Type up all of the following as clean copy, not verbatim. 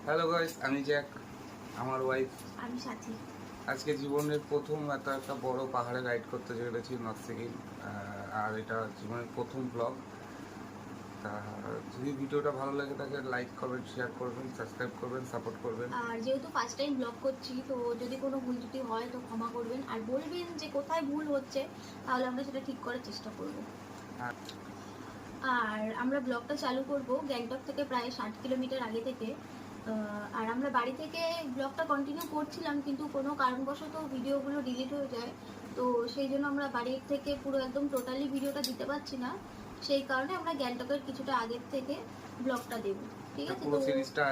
Hello guys, আমি Jack, আমার wife. আমি সাথী। আজকে জীবনের প্রথম এত একটা বড় পাহাড়ে রাইড করতে চলেছি, নর্থ সিকিম। আর এটা জীবনের প্রথম ব্লগ। তা যদি ভিডিওটা ভালো লাগে থাকে লাইক করবেন, শেয়ার করবেন, সাবস্ক্রাইব করবেন, সাপোর্ট করবেন। আর যেহেতু ফার্স্ট টাইম ব্লগ করছি, তো যদি কোনো ভুল ত্রুটি হয় তো ক্ষমা করবেন, আর বলবেন যে কোথায় ভুল হচ্ছে, তাহলে আমরা সেটা ঠিক করার চেষ্টা করব। আর আমরা ব্লগটা চালু করব গ্যাংটক থেকে প্রায় 60 কিলোমিটার আগে থেকে। আর আমরা বাড়ি থেকে ব্লগটা কন্টিনিউ করছিলাম, কিন্তু কোনো কারণবশত ভিডিওগুলো ডিলিট হয়ে যায়। তো সেই জন্য আমরা বাড়ির থেকে পুরো একদম টোটালি ভিডিওটা দিতে পারছি না। সেই কারণে আমরা গ্যাংটকের কিছুটা আগের থেকে ব্লগটা দেব। ঠিক আছে, পুরো সিরিজটা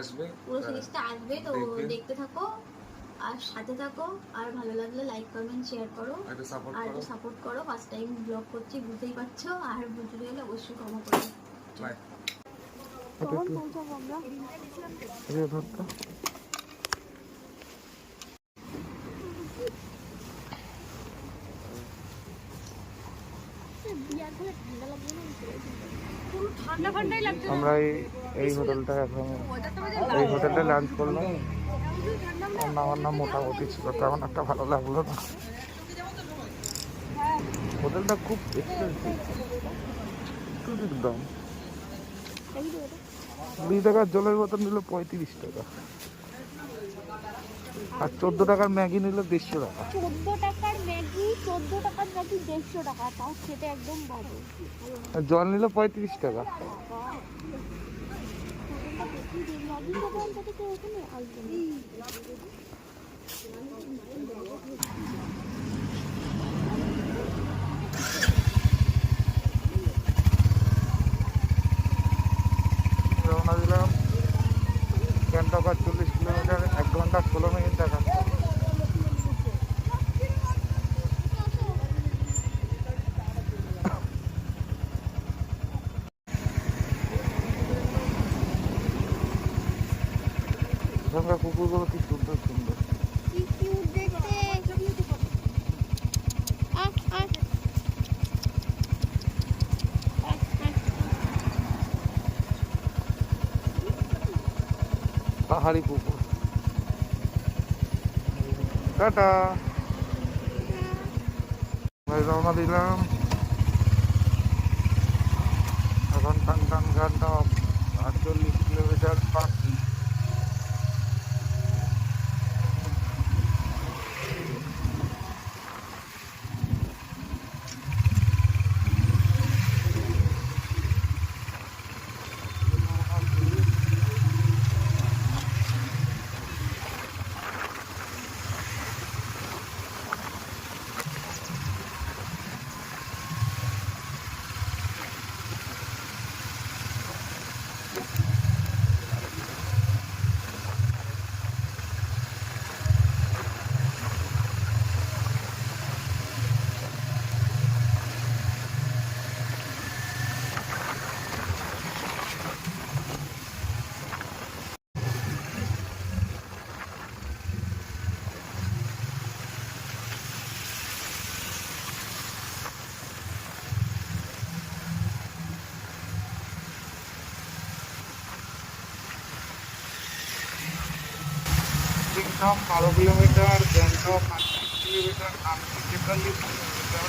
আসবে, তো দেখতে থাকো আর সাথে থাকো। আর ভালো লাগলে লাইক কমেন্ট শেয়ার করো আর একটু সাপোর্ট করো। ফার্স্ট টাইম ব্লগ করছি, বুঝতেই পারছো। আর বুঝতে হলে অবশ্যই ক্ষমা করো। বাই। কখন পৌঁছাবো আমরা? আমরা এই হোটেলটা লাঞ্চ করলাম। আমার নাম মোটামুটি ছিল, তেমন একটা ভালো লাগলো না। হোটেলটা খুব এক্সপেন্সিভ দাম। 20 টাকার জলের বোতল নিল 35 টাকা, আর 14 টাকার ম্যাগি নিল 150 টাকা। 14 টাকার ম্যাগি 150 টাকা, তাও খেতে একদম বাজে। জল নিল 35 টাকা। রওনা দিলাম। গ্যাংটক 40 কিলোমিটার, 1 ঘন্টা 16 মিনিট দেখা। এখানকার কুকুরগুলো কি সুন্দর সুন্দর। পাহাড়ি কুকুর। টাটা, রওনা দিলাম। এখন টান গ্যাংটক 48 কিলোমিটার বাকি। Gangtok 12 kilometre, Gangtok 38 kilometre, 43 kilometre.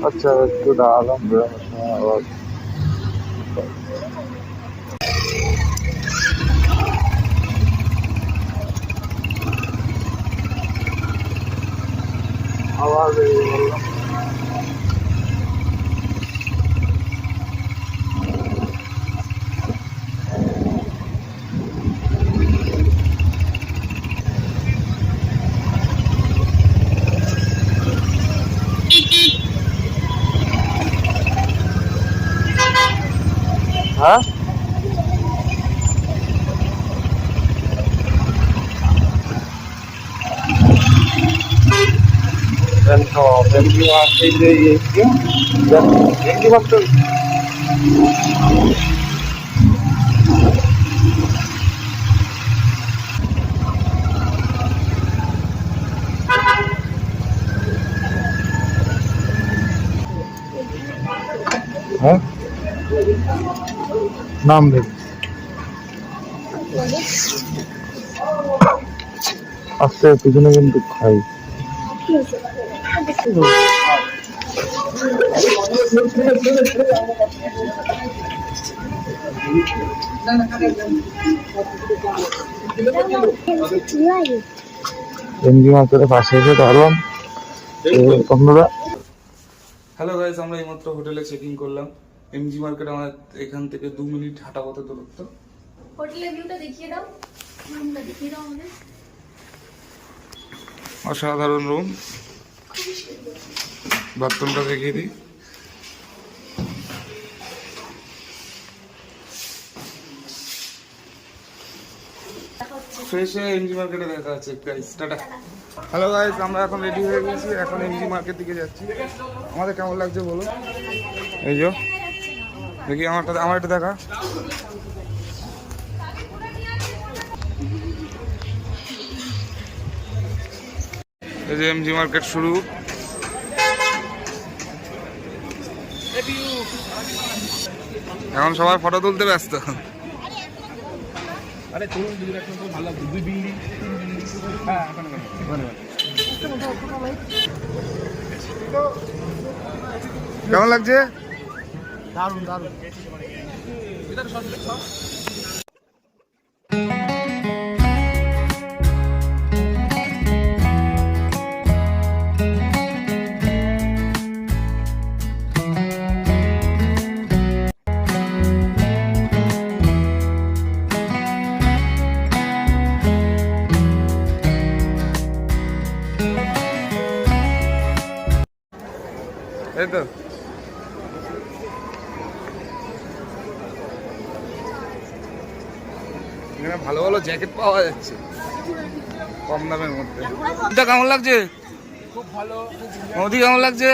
अच्छा একটু দাঁড়ালাম, বেরোনোর সময় আবার বেরিয়ে বললাম। হ্যাঁ হ্যাঁ নাম দেখ আস্তে পিছনে কিন্তু খাই এমজি মার্কেটের পাশে এসে দাঁড়ালাম। আপনারা হ্যালো গাইস, আমরা এইমাত্র হোটেলে চেক ইন করলাম। এমজি মার্কেট আমার এখান থেকে 2 মিনিট হাঁটা পথে দূরত্ব। হোটেলের ভিউটা দেখিয়ে দাও, রুমটা দেখিয়ে দাও আমাদের। অসাধারণ রুম, বাথরুমটা দেখিয়ে দিই। ফ্রেশে এমজি মার্কেটে দেখা আছে গাইস, টাটা। হ্যালো গাইস, আমরা এখন রেডি হয়ে গেছি, এখন এমজি মার্কেট দিকে যাচ্ছি। আমাদের কেমন লাগছে বলো? এই যে দেখি আমার এটা দেখা। এই যে এমজি মার্কেট শুরু। এখন সবাই ফটো তুলতে ব্যস্ত। কেমন লাগছে? দারুণ দারুণ। এই তো এখানে ভালো ভালো জ্যাকেট পাওয়া যাচ্ছে কম দামের মধ্যে। এটা কেমন লাগছে? খুব ভালো। মোদি কেমন লাগছে?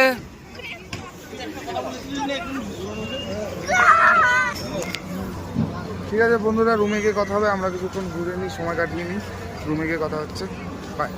ঠিক আছে বন্ধুরা, রুমে গিয়ে কথা হবে। আমরা কিছুক্ষণ ঘুরে নিই, সময় কাটিয়ে নিই, রুমে গিয়ে কথা হচ্ছে। বাই।